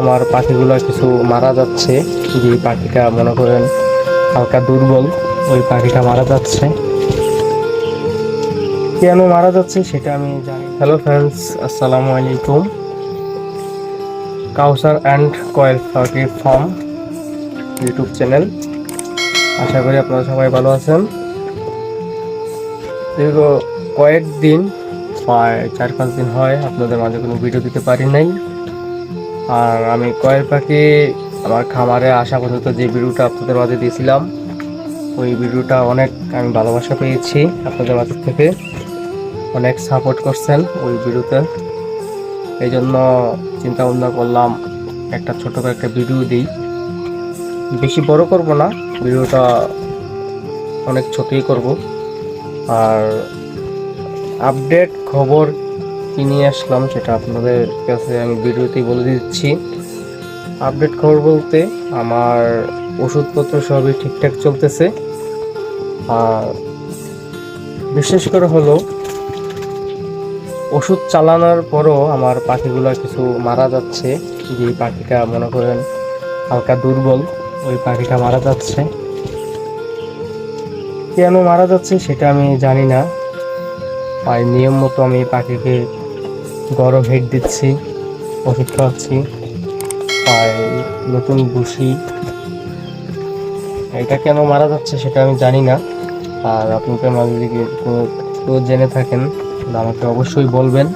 আমার পাখিগুলো কিছু মারা যাচ্ছে। যে পাখিটা মনে করেন হালকা দুর্বল, ওই পাখিটা মারা যাচ্ছে। কেন মারা যাচ্ছে সেটা আমি জানি। হ্যালো ফ্রেন্ডস, আসসালামু আলাইকুম। কাউসার অ্যান্ড কয়েল পাখি ফার্ম ইউটিউব চ্যানেল। আশা করি আপনারা সবাই ভালো আছেন। দীর্ঘ কয়েকদিন, প্রায় 4-5 দিন হয় আপনাদের মাঝে কোনো ভিডিও দিতে পারি নাই। আর আমি কয়েল পাখি আমার খামারে আসা পর্যন্ত যে ভিডিওটা আপনাদের মাঝে দিয়েছিলাম, ওই ভিডিওটা অনেক আমি ভালোবাসা পেয়েছি আপনাদের মাঝে থেকে। অনেক সাপোর্ট করছেন ওই ভিডিওতে। এই জন্য চিন্তা ভাবনা করলাম একটা ছোট করে একটা ভিডিও দিই। বেশি বড় করব না, ভিডিওটা অনেক ছোটই করব। আর আপডেট খবর কি নিয়ে আসলাম সেটা আপনাদের কাছে আমি ভিডিওতেই বলে দিচ্ছি। আপডেট খবর বলতে আমার ওষুধপত্র সবই ঠিকঠাক চলতেছে। আর বিশেষ করে হলো ওষুধ চালানোর পরও আমার পাখিগুলো কিছু মারা যাচ্ছে। যে পাখিটা মনে করেন হালকা দুর্বল, ওই পাখিটা মারা যাচ্ছে। কেন মারা যাচ্ছে সেটা আমি জানি না। আর নিয়ম মতো আমি পাখিকে গরম হিট দিচ্ছি, ওষুধ খাওয়াচ্ছি, আর নতুন ভুসি। এটা কেন মারা যাচ্ছে সেটা আমি জানি না। আর আপনাদের মাঝে যদি কেউ জেনে থাকেন তাহলে আমাকে অবশ্যই বলবেন।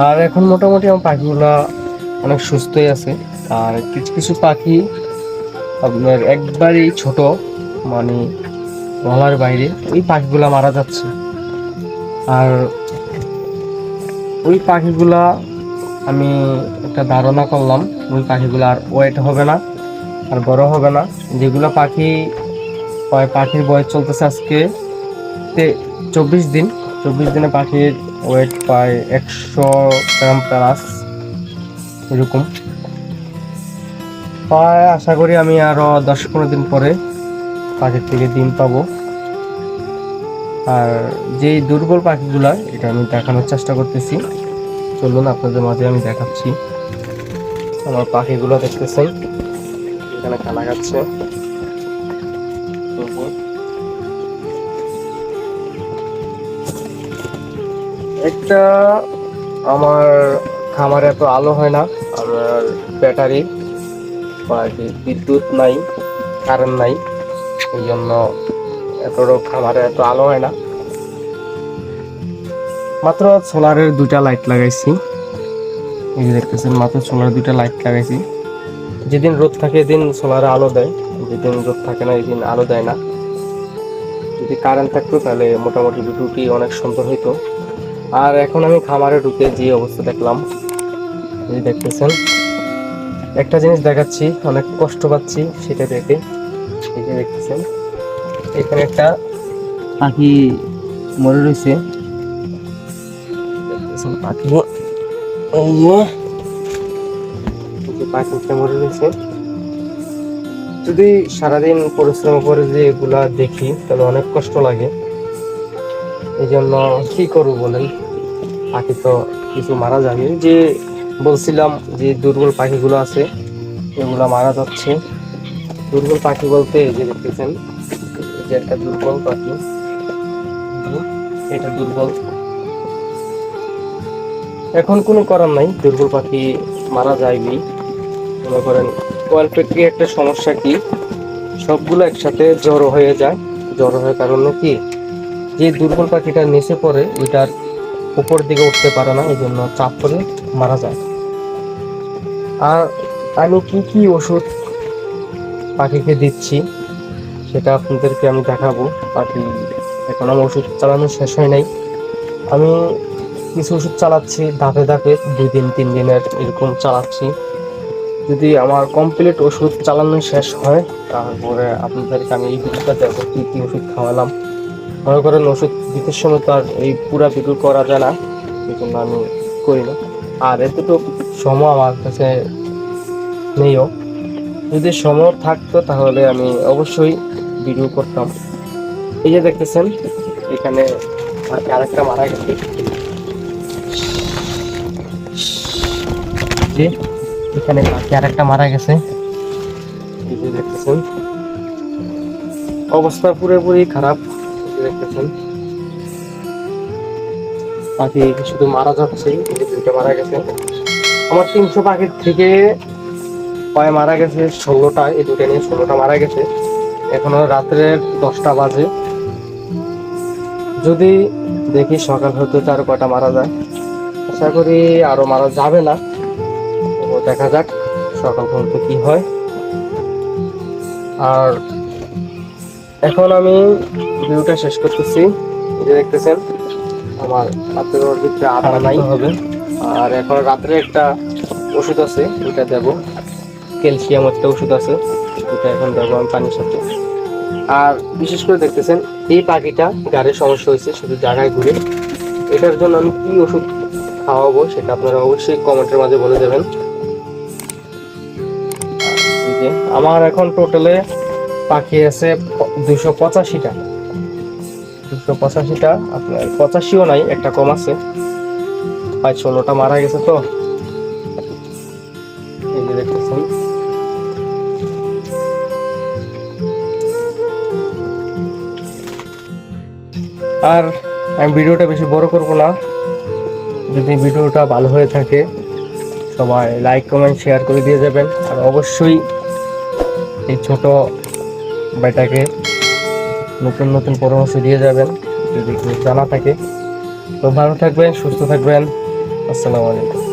আর এখন মোটামুটি আমার পাখিগুলা অনেক সুস্থই আছে। আর কিছু কিছু পাখি আপনার একবারই ছোট, মানে গলার বাইরে, ওই পাখিগুলা মারা যাচ্ছে। আর ওই পাখিগুলা আমি একটা ধারণা করলাম, ওই পাখিগুলো আর ওয়েট হবে না, আর বড় হবে না। যেগুলো পাখি পাখির বয়স চলতেছে আজকে 24 দিন। 24 দিনে পাখির ওয়েট প্রায় 100 গ্রাম প্লাস এরকম। প্রায় আশা করি আমি আরো 10-15 দিন পরে পাখির থেকে ডিম পাবো। আর যে দুর্বল পাখিগুলা, এটা আমি দেখানোর চেষ্টা করতেছি। চলুন আপনাদের মাঝে আমি দেখাচ্ছি। আমার পাখিগুলো দেখতেছেন এখানে খানা খাচ্ছে। একটা আমার খামারে এত আলো হয় না, আমার ব্যাটারি বা বিদ্যুৎ নাই, কারেন্ট নাই, এই জন্য এত খামারে এত আলো হয় না। মাত্র সোলারের 2টা লাইট লাগাইছি। এই যে দেখতেছেন, মাত্র সোলার 2টা লাইট লাগাইছি। যেদিন রোদ থাকে এদিন সোলারে আলো দেয়, যেদিন রোদ থাকে না এদিন আলো দেয় না। যদি কারেন্ট থাকতো তাহলে মোটামুটি ভিডিওটি অনেক সুন্দর হইতো। আর এখন আমি খামারে ঢুকে যে অবস্থা দেখলাম, এই দেখতেছেন, একটা জিনিস দেখাচ্ছি, অনেক কষ্ট পাচ্ছি সেটা দেখে। এই যে দেখতেছেন, এখানে একটা পাখি মরে রয়েছে। পাখি এই যে পাখিটা মরে রয়েছে। যদি সারাদিন পরিশ্রম করে যে এগুলা দেখি তাহলে অনেক কষ্ট লাগে। এই জন্য কি করবো বলেন, পাখি তো কিছু মারা যাবে। যে বলছিলাম যে দুর্বল পাখিগুলো আছে এগুলা মারা যাচ্ছে। দুর্বল পাখি বলতে এই যে দেখতেছেন, এই যে একটা দুর্বল পাখি, এটা দুর্বল। এখন কোনো করার নাই, দুর্বল পাখি মারা যায়নি। মনে করেন কয়েল পাখির একটা সমস্যা কি, সবগুলো একসাথে জড়ো হয়ে যায়। জড়ো হয়ে কারণে কি, যে দুর্বল পাখিটা নিচে পড়ে ওইটার উপর দিকে উঠতে পারে না, এই জন্য চাপ করে মারা যায়। আর আমি কি কি ওষুধ পাখিকে দিচ্ছি সেটা আপনাদেরকে আমি দেখাবো। পাখি এখন আমার ওষুধ চালানো শেষ হয় নাই। আমি কিছু ওষুধ চালাচ্ছি ধাপে ধাপে, 2 দিন 3 দিনের এরকম চালাচ্ছি। যদি আমার কমপ্লিট ওষুধ চালানো শেষ হয় তারপরে আপনাদেরকে আমি এই ভিডিওটা দেবো কি কি ওষুধ খাওয়ালাম। মনে করেন ওষুধ দিতে সময় তো আর এই পুরা ভিডিও করা যায় না, এই জন্য আমি করি না। আর এতটুকু সময় আমার কাছে নেইও। যদি সময় থাকতো তাহলে আমি অবশ্যই ভিডিও করতাম। এই যে দেখতেছেন এখানে আরেকটা মারা গেছে, যে এখানে পাখি আর একটা মারা গেছে, এই যে দেখতেছেন অবস্থা পুরোপুরি খারাপ। এই যে দেখতেছেন পাখি শুধু মারা যাচ্ছে, এই যে দুইটা মারা গেছে। আমার 300 পাখির থেকে প্রায় মারা গেছে 16টা, এই দুটো নিয়ে 16টা মারা গেছে। এখনো রাত্রের 10টা বাজে, যদি দেখি সকাল হতে আরো কয়টা মারা যায়। আশা করি আরো মারা যাবে না, তো দেখা যাক সকাল পর্যন্ত কি হয়। আর এখন আমি ভিডিওটা শেষ করতেছি। এই যে দেখতেছেন আমার হাতের ভিতরে আটা নাই হবে। আর এখন রাত্রে একটা ওষুধ আছে, ওইটা দেবো, ক্যালসিয়াম একটা ওষুধ আছে, ওইটা এখন দেবো আমি পানির সাথে। আর বিশেষ করে দেখতেছেন এই পাখিটা গাড়ির সমস্যা হয়েছে, শুধু জায়গায় ঘুরে। এটার জন্য আমি কি ওষুধ খাওয়াবো সেটা আপনারা অবশ্যই কমেন্টের মাঝে বলে দেবেন। এই যে আমার এখন টোটালে পাখি আছে 285টা, 285টা। আপনার 85ও নাই, একটা কম আছে, প্রায় 16টা মারা গেছে। তো এই যে দেখতেছেন আর আমি ভিডিওটা বেশি বড় করব না। যদি ভিডিওটা ভালো হয়ে থাকে সবাই লাইক কমেন্ট শেয়ার করে দিয়ে যাবেন। আর অবশ্যই এই ছোট ভাইটাকে নতুন নতুন পরামর্শ দিয়ে যাবেন যদি কিছু জানা থাকে। তো ভালো থাকবেন, সুস্থ থাকবেন। আসসালামু আলাইকুম।